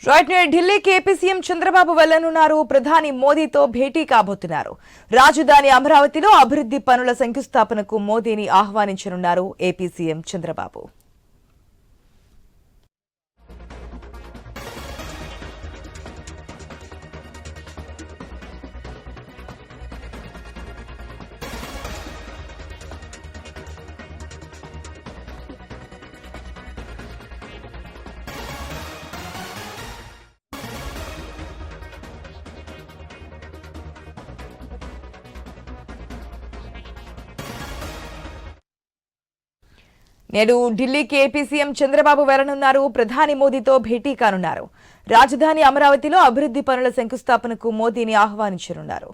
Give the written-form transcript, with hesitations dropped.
Right నేడు ఢిల్లీకి AP CM Chandrababu వెళ్లనున్నారు. ప్రధాని మోదీతో భేటీ కాబోతున్నారు. రాజధాని అమరావతిలో అభివృద్ధి పనుల శంకుస్థాపనకు మోదీని ఆహ్వానించనున్నారు ఏపీ సీఎం చంద్రబాబు. నేడు ఢిల్లీకి ఏపీ సీఎం చంద్రబాబు వెళ్లనున్నారు. ప్రధాని మోదీతో భేటీ కానున్నారు. రాజధాని అమరావతిలో అభివృద్ధి పనుల శంకుస్థాపనకు మోదీని ఆహ్వానించనున్నారు.